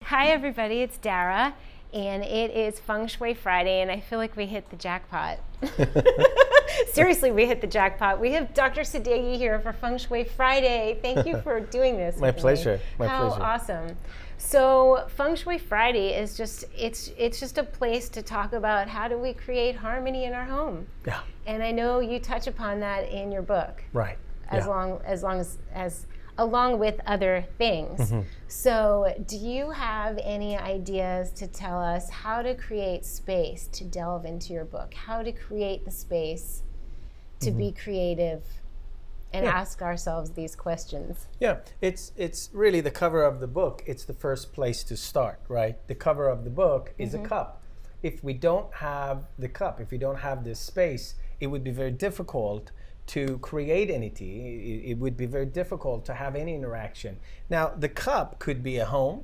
Hi everybody, it's Dara, and it is Feng Shui Friday, and I feel like we hit the jackpot. Seriously, we hit the jackpot. We have Dr. Sadeghi here for Feng Shui Friday. Thank you for doing this. My pleasure. My How pleasure. awesome. So Feng Shui Friday is just, it's just a place to talk about how do we create harmony in our home. Yeah. And I know you touch upon that in your book. Right. Along with other things. Mm-hmm. So do you have any ideas to tell us how to create space to delve into your book? How to create the space to be creative and ask ourselves these questions? Yeah, it's really the cover of the book. It's the first place to start, right? The cover of the book is a cup. If we don't have the cup, if we don't have this space, it would be very difficult to create anything. It would be very difficult to have any interaction. Now, the cup could be a home.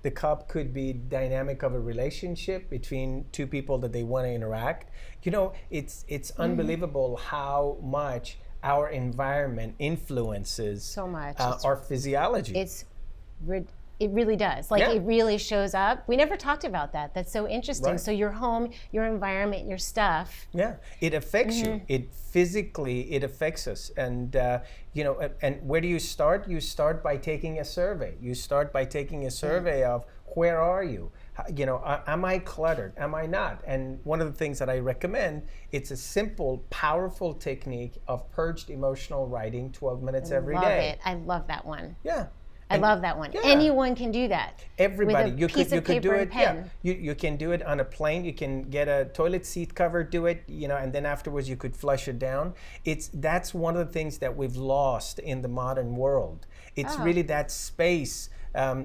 The cup could be dynamic of a relationship between two people that they want to interact. You know, it's unbelievable how much our environment influences So much. Our physiology. It really does. Like, Yeah. it really shows up. We never talked about that. That's so interesting. Right. So your home, your environment, your stuff. Yeah, it affects you. It physically, it affects us. And, you know, and where do you start? You start by taking a survey. You start by taking a survey of where are you? You know, am I cluttered? Am I not? And one of the things that I recommend, it's a simple, powerful technique of purged emotional writing, 12 minutes every Love day. it. I love that one. Yeah. I love that one. Yeah. Anyone can do that. Everybody, with a you piece could of do paper it. and pen. Yeah, you can do it on a plane. You can get a toilet seat cover, do it, you know, and then afterwards you could flush it down. That's one of the things that we've lost in the modern world. It's really that space.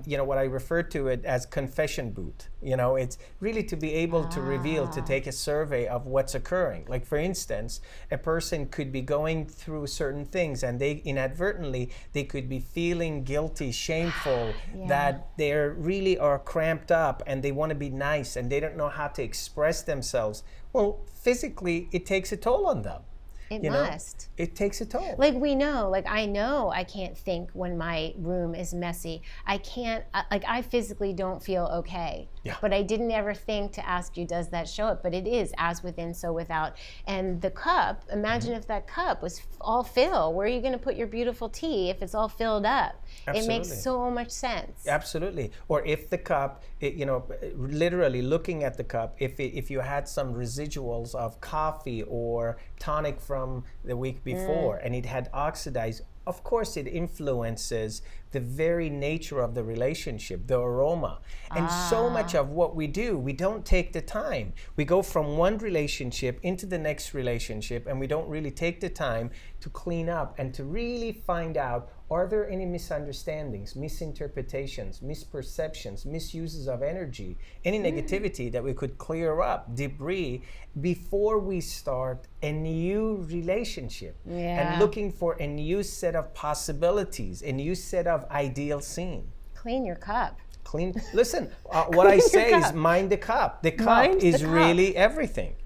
You know, what I refer to it as confession booth. You know, it's really to be able to reveal, to take a survey of what's occurring. Like, for instance, a person could be going through certain things and they inadvertently, they could be feeling guilty, shameful, that they really are cramped up and they want to be nice and they don't know how to express themselves. Well, physically, it takes a toll on them. It You know? must. It takes a toll. Like, we know, like, I know I can't think when my room is messy. I can't, like, I physically don't feel okay. Yeah. But I didn't ever think to ask you, does that show up? But it is as within, so without. And the cup, imagine if that cup was all filled. Where are you going to put your beautiful tea if it's all filled up? It makes Absolutely. so much sense. Absolutely. Or if the cup, you know, literally looking at the cup, if you had some residuals of coffee or tonic from the week before and it had oxidized, of course it influences the very nature of the relationship, the aroma. And so much of what we do, we don't take the time. We go from one relationship into the next relationship and we don't really take the time to clean up and to really find out, are there any misunderstandings, misinterpretations, misperceptions, misuses of energy, any negativity that we could clear up, debris, before we start a new relationship and looking for a new set of possibilities, a new set of ideal scene. Clean your cup. Clean. Listen, what I say is cup. mind the cup. The cup Mind the is cup. really everything.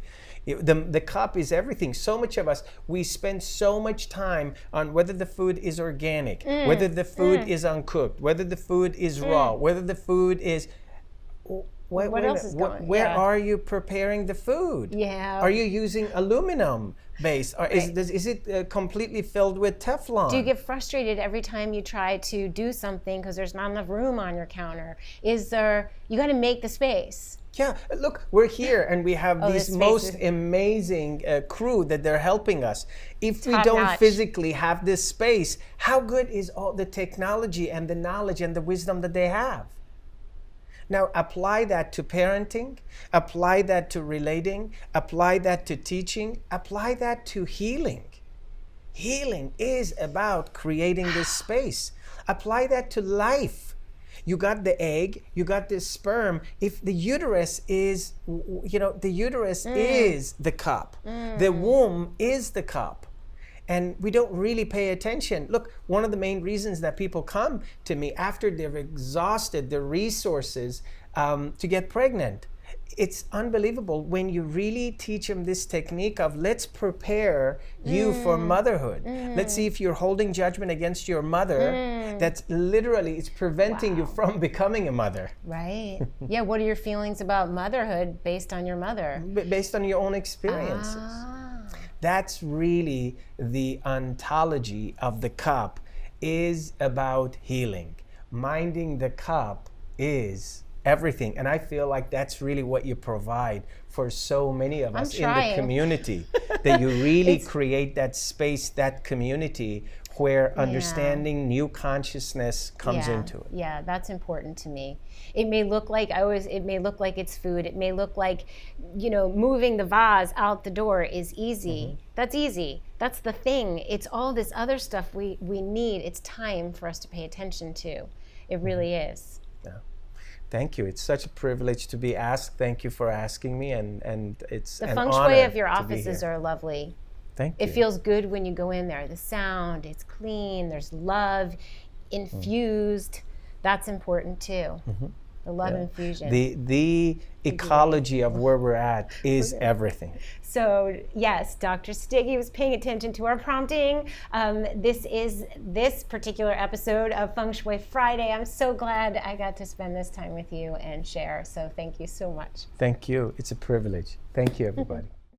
The cup is everything. So much of us, we spend so much time on whether the food is organic, whether the food is uncooked, whether the food is raw, whether the food is... What else is going? Where are you preparing the food? Yeah. Are you using aluminum base? Or is it completely filled with Teflon? Do you get frustrated every time you try to do something because there's not enough room on your counter? You got to make the space. Yeah, look, we're here and we have this these space most is- amazing crew that they're helping us. If we Top don't notch. physically have this space, how good is all the technology and the knowledge and the wisdom that they have? Now, apply that to parenting, apply that to relating, apply that to teaching, apply that to healing. Healing is about creating this space. Apply that to life. You got the egg, you got the sperm. If the uterus is, you know, the uterus is the cup. The womb is the cup. And we don't really pay attention. Look, one of the main reasons that people come to me after they've exhausted their resources to get pregnant, It's unbelievable when you really teach them this technique of let's prepare you for motherhood. Let's see if you're holding judgment against your mother. That's literally, it's preventing you from becoming a mother. Right. Yeah. What are your feelings about motherhood based on your mother? Based on your own experiences. That's really the ontology of the cup, is about healing. Minding the cup is everything. And I feel like that's really what you provide for so many of us in the community. That you really create that space, that community where understanding, new consciousness comes into it. Yeah, that's important to me. It may look like it may look like it's food. It may look like, moving the vase out the door is easy. That's easy. That's the thing. It's all this other stuff we need. It's time for us to pay attention to. It really is. Yeah. Thank you. It's such a privilege to be asked. Thank you for asking me, and it's an honor. The feng shui of your offices are lovely. Thank you. It feels good when you go in there. The sound, it's clean. There's love infused. That's important too. The love infusion. The ecology of where we're at is everything. So yes, Dr. Sadeghi was paying attention to our prompting. This is this particular episode of Feng Shui Friday. I'm so glad I got to spend this time with you and share. So thank you so much. Thank you. It's a privilege. Thank you, everybody.